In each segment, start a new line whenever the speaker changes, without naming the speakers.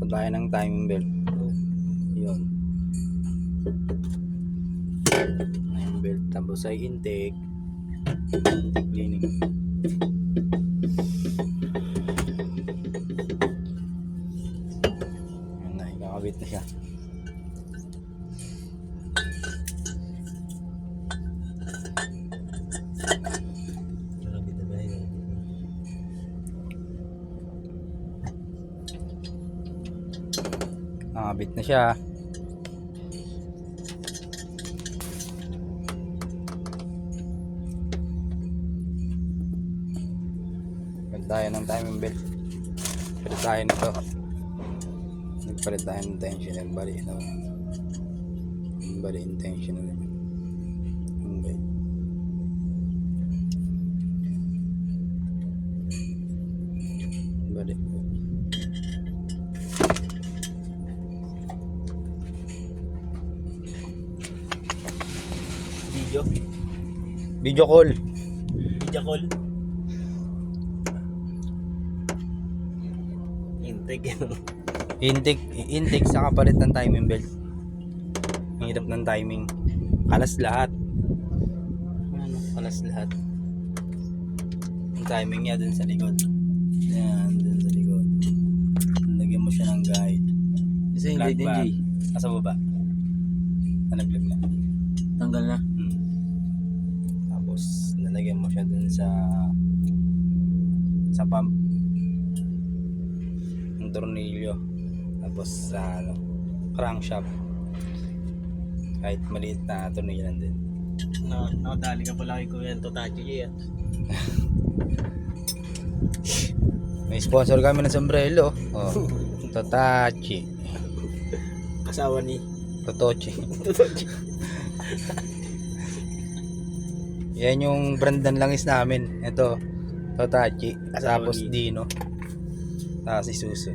pa tayo ng timing belt. Yun. Timing belt. Tapos ay intake. Intake cleaning. Ayan na, ikakabit na siya. Nakabit na siya. Palit tayo ng timing belt. Palit tayo nito. Nagpalit tayo ng tensioner. Bali ito. Bali intentional naman. Okay. Bali. Video call.
Video call.
Intake sa kapalit ng timing belt. Ang hirap ng timing. Kalas lahat. Ano? Kalas lahat. Yung timing niya dun sa likod. Yan, dun sa likod. Lagyan mo siya ng guide.
Kasi hindi din, G.
Nasa baba. Nalaglag na.
Tanggal na.
Tapos nalagyan mo siya dun sa pump. Ang tornilyo. Tapos sa crankshaft. Kahit maliit na tornilyo lang din.
Nakadali ka pala kay Kuya Totachi yan.
May sponsor kami ng sombrero. Oh. Totachi.
Asawa ni
Totochi.
Totachi.
Yan yung brandan langis namin. Ito, Totachi. Tapos Dino. Tapos Isuzu.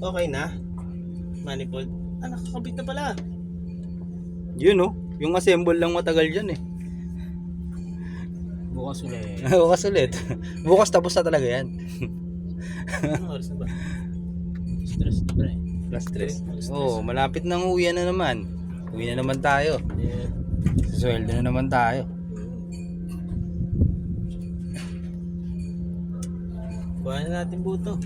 Okay na. Manifold. Nakakabit na pala.
Yun oh. Yung assemble lang matagal dyan eh.
Bukas ulit.
Bukas ulit. Bukas tapos na talaga yan.
Ano oras na ba? Stress na ba eh.
Plus stress. Oo, malapit nang uwi na naman. Uwi na naman tayo.
Yeah.
Sweldo na naman tayo.
Kuha na natin buto.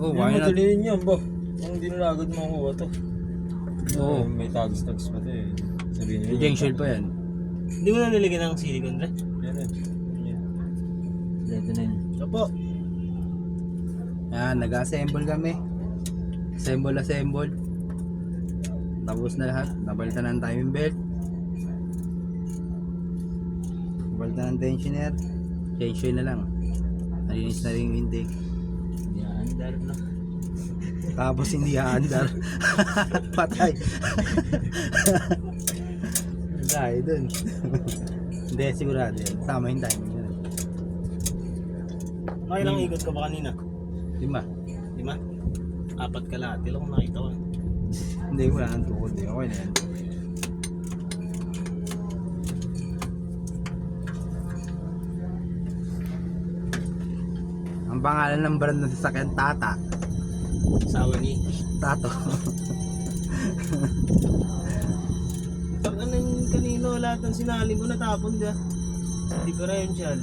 Oh, why not?
Madaliin yan ba? Ang hindi na agad makuha to.
Oo.
May tags-tags pa to eh. Sabihin nyo.
Injection pa yan.
Hindi mo na nilagyan ng silicone rin?
Yan.
Ito na yun. Opo.
Yan, nag-assemble kami. Assemble. Tapos na lahat. Napalitan ng timing belt. Napalitan ng tensioner. Tension na lang. Nalinis na rin yung intake.
Yan, dar na.
Tapos hindi aandar. Patay. Dahil dun. Hindi, sigurado yan. Tama yung timing yun.
Ilang ikot ka ba kanina?
5.
5? 4 ka lahat. Ilang kung nakita ko.
Hindi, wala nang tukod eh. Okay na yan. Ang pangalan ng brand ng sasakyan, Tata.
Asawa ni
Tato.
Ano yung kanino lahat ng sinali mo natapon dia? Sa differential,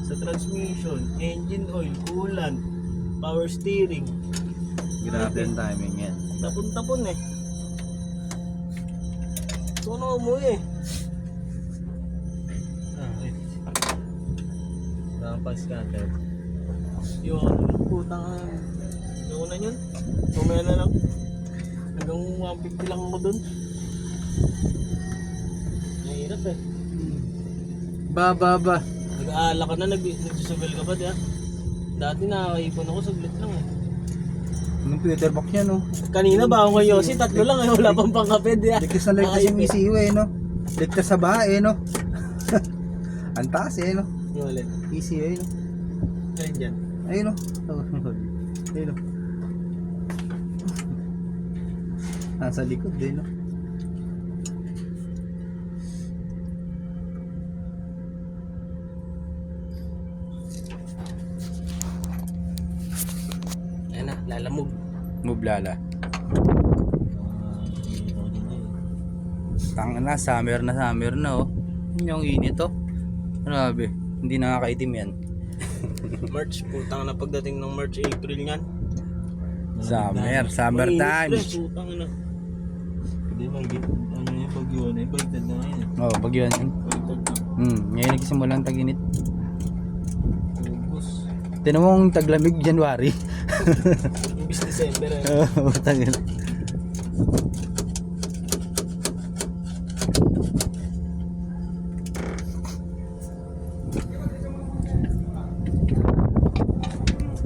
sa transmission, engine oil, coolant, power steering.
Grabe yung timing yan.
Tapon-tapon eh. Sono mo eh.
wait. Parang pa-scatter.
Yung putang yung una yun. Mamaya na lang. Hanggang 150 lang ako dun. Mahirap eh.
Ba.
Nag-aala ka na, nagsusugal ka pa diya. Dati nakakaipon ako, saglit lang eh.
Anong Peter box yan no?
Kanina ba ako kay Yossi, 3 lang eh, wala pang pangkape diya.
Ligtas na ligtas yung ECU eh no? Ligtas sa bahay eh no? Ang taas eh no?
Yung ulit.
ECU eh no?
Ayun dyan.
Ayun no? Ayun no? Nasa likod din no?
Lalamog.
Move lala.
Init ako din eh.
Tang na, summer na oh. Yun yung init oh. Grabe, hindi nakakaitim yan.
March, putang na pagdating ng March, April yan.
Summer time.
Putang na.
Hindi, ano yung bagyo na yun, bagtad na ngayon.
Oh, bagyo yan.
Baliktad na.
Ngayon nagsimula ang tag-init.
Ubus.
Tinan mo ang taglamig January.
Imbis December eh.
Oh, tangin.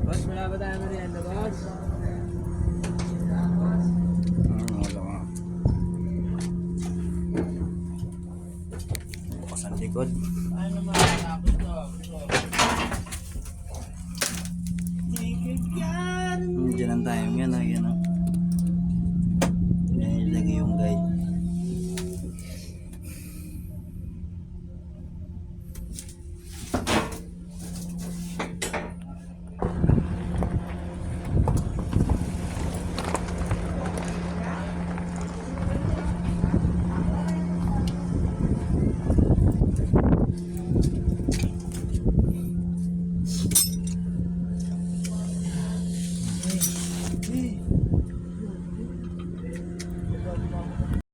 Boss, wala ba tayo merienda, boss?
Wala nga. Bukas ang likod.
Ay naman, tapos to.
Diyan ang time yan. Ayan oh.